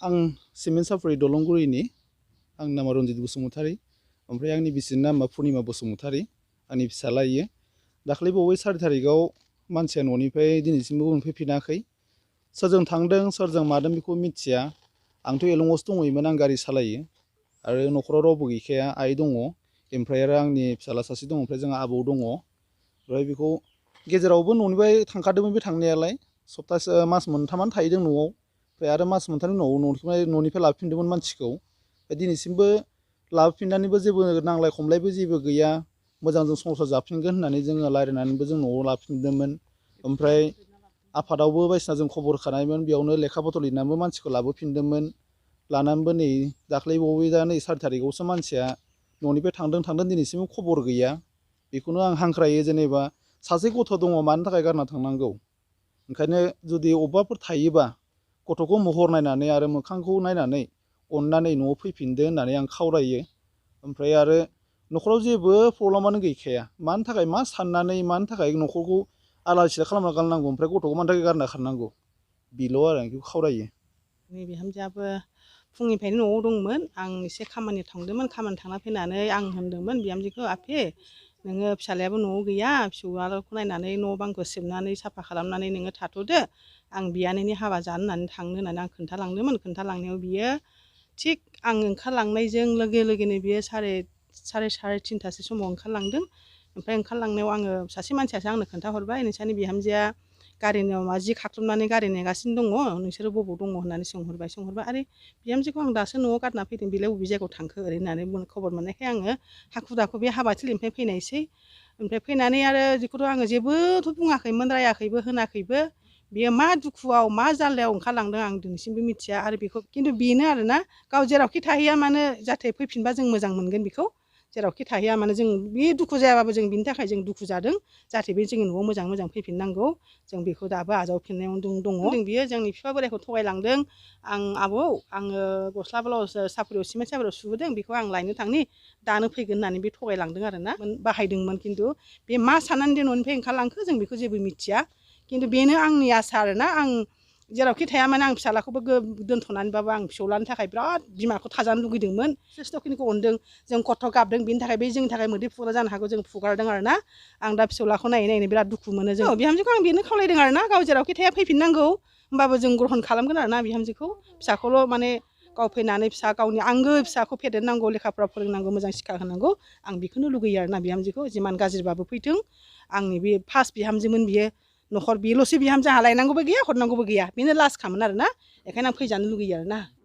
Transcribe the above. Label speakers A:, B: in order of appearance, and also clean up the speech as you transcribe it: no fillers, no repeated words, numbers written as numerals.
A: आं सिमेन्ट सापरि दलंगुरिनि आंनि नामा रन्जित बसुमतारी ओमफ्राय आंनि बिसिनि नामा पुर्निमा बसुमतारी आंनि फिसाला इयो दाख्लै बावै 4 थारिखआव मानसिया न'निफ्राय दिनैसिमबो मोनफैफिनाखै सोरजों थांदों सोरजों मादों बेखौ मिथिया आंथ' एलंआवसो दंहैयोमोन आं गारि सालायो आरो न'खराव रावबो गैखाया आइ दङ ओमफ्राय आरो आंनि फिसाला सासे दङ ओमफ्राय जोंहा आबौ दङ ओमफ्राय बेखौ गेजेरावबो न'निफ्राय थांखादोंमोन बे थांनायालाय सप्तासे मास मोनथामानो थाहैदों न'आव ओमफ्राय आरो मास मोनथामनि उनाव न'निफ्राय लाबोफिनदोंमोन मानसिखौ दिनैसिमबो लाबोफिननानैबो जेबो नांलाय खमलायबो जेबो गैया मोजांजों संसार जाफिनगोन होननानै जोङो रायज्लायनानैबो जों न'आव लाबोफिनदोंमोन ओमफ्राय आफादावबो बायदिसिना जों खबर होखानायमोन बेयावनो लेखा पत्र लिरनानैबो मानसिखौ लाबोफिनदोंमोन लानानैबो नै दाख्लै बावै दा नै 4 थारिखआवसो मानसिया न'निफ्राय थांदों दिनैसिमबो खबर गैया बेखौनो आं हांख्रायो जेनेबा सासे गथ' दङ मानि थाखाय गारना थांनांगौ ओंखायनो जुदि अबेबाफोर थायोबा गथ'खौ महर नायनानै आरो मोखांखौ नायनानै अननानै न'आव फैफिनदो होननानै आं खावलायो ओमफ्राय आरो न'खराव जेबो प्रब्लेमानो गैखाया मानि थाखाय मा साननानै मानि थाखाय न'खरखौ आलाय सिलाय खालामना गारनांगौ ओमफ्राय गथ'खौ मानि थाखाय गारना खारनांगौ बेल' आरो आं बेखौ खावलायो
B: नै बिहामजोआबो फुंनिफ्रायनो न'आव दंमोन आं एसे खामानियाव थांदोंमोन खामानि थांना फैनानै आं होनदोंमोन बिहामजोखौ आफे नोङो फिसालायाबो न'आव गैया फिसौलाखौ नायनानै न' बांखौ सिबनानै साफा खालामनानै नोङो थाथ'दो आं बियानैनि हाबा जानो होननानै थांनो होननानै आं खोन्थालांदोंमोन खोन्थालांनायाव बियो थिग आं ओंखारलांनायजों लोगो लोगोनो बियो साराय थिनथासो समाव ओंखारलांदों ओमफ्राय ओंखारलांनायाव आङो सासे मानसियासो आंनो खोन्थाहरबाय नोंसानि बिहामजोआ गारिनियाव मा जि खाख्लबनानै गारि नेगासिनो दङ नोंसोरो बबाव दङ होननानै सोंहरबाय आरो बिहामजोखौ आं दासो न'आव गारना फैदों बेलाय बबे जायगायाव थांखो ओरै होननानै खबर मोननायखाय आङो हाखु दाखु बे हाबाथिलिनिफ्राय फैनायसै ओमफ्राय फैनानै आरो बेखौथ' आङो जेबोथ' बुङाखैमोन रायाखैबो होनाखैबो बेयो मा दुखुआव मा जाल्लायाव ओंखारलांदों आं दिनैसिमबो मिथिया आरो बेखौ खिन्थु बेनो आरोना गाव जेरावखि थाहैया मानो जाहाथे फैफिनबा जों मोजां मोनगोन बेखौ जेरावखि थाहैया मानो जों बे दुखु जायाबाबो जों बिनि थाखाय जों दुखु जादों जाहाथे बे जोंनि न'आव मोजां फैफिननांगौ जों बेखौ दाबो आजावफिननायाव दङ बियो जोंनि बिफा बोराइखौ थगायलांदों आं आबौ आङो गस्ला ब्लाउस सापरियाव सिमेन्ट सापरियाव सुबोदों बेखौ आं लायनो थांनि दानो फैगोन होननानै बे थगायलांदों आरोना बाहायदोंमोन खिन्थु बे मा साननानै बे न'निफ्राय ओंखारलांखो जों बेखौ जेबो मिथिया खिन्थु बेनो आंनि आसा आरोना आं जेरावखि थाया माने आं फिसालाखौबो दोनथ'नानैबाबो आं फिसौलानि थाखाय बिराद बिमाखौ थाजानो लुगैदोंमोन जथेस्थ'खिनिखौ अनदों जों गथ' गाबदों बिनि थाखाय बे जोंनि थाखाय मोदै फुगारा जानो हागौ जों फुगारदों आरोना आं दा फिसौलाखौ नायै बिराद दुखु मोनो जों बिहामजोखौ आं बेनो खावलायदों आरोना गाव जेरावखि थाया फैफिननांगौ होमबाबो जों ग्रहन खालामगोन आरोना बिहामजोखौ फिसाखौल' माने गाव फैनानै गावनि आंगो फिसाखौ फेदेरनांगौ लेखाफ्राव फोरोंनांगौ मोजां सिक्षा होनांगौ आं बेखौनो लुगैयो आरोना बिहामजोखौ जिमान गाज्रिबाबो फैथों आंनि बे फार्स्ट बिहामजोमोन बियो न'खर बेल'सो बिहामजो आंहा लायनांगौबो गैया हरनांगौबो गैया बेनो लास्टखामोन आरोना बेखायनो आं फैजानो लुगैयो आरोना